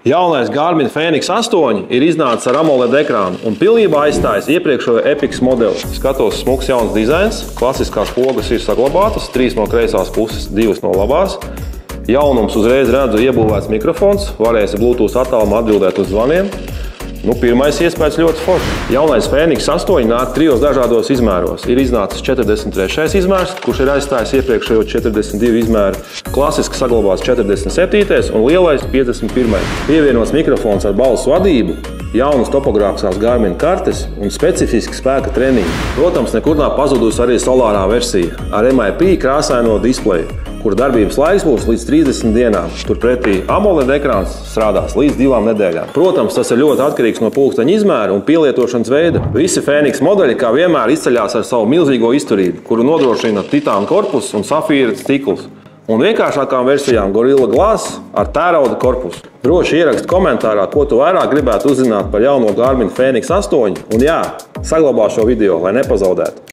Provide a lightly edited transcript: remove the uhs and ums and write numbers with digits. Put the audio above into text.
Jaunais Garmin Fenix 8 ir iznācis ar AMOLED ekrānu un pilnībā aizstājis iepriekšējo Epix modeli. Skatos, smuks jauns dizains, klasiskās pogas ir saglabātas, 3 no kreisās puses, 2 no labās. Jaunums uzreiz redzu iebūvēts mikrofons, varēsi Bluetooth attālumā atbildēt uz zvaniem. Pirmais iespējas ļoti forši. Jaunais Fenix 8 nāk 3 dažādos izmēros. Ir iznācis 43. izmērs, kurš ir aizstājis iepriekšējo 42 izmēru. Klasiski saglabās 47. un lielais 51. Pievienots mikrofons ar balss vadību, jaunas topogrāfiskās Garmin kartes un specifiski spēka treniņi. Protams, nekur nav pazudusi arī solārā versija ar MIP krāsaino displeju, kur darbības laiks būs līdz 30 dienām. Turpretī AMOLED ekrāns strādās līdz 2 nedēļām. Protams, tas ir ļoti atkarīgs no pulksteņa izmēra un pielietošanas veida. Visi Fenix modeļi kā vienmēr izceļās ar savu milzīgo izturību, kuru nodrošina titāna korpuss un safīra stikls. Un vienkāršākām versijām Gorilla Glass ar tērauda korpusu. Droši ierakst komentārā, ko tu vairāk gribētu uzzināt par jauno Garmin Fenix 8. Un jā, saglabā šo video, lai nepazaudētu.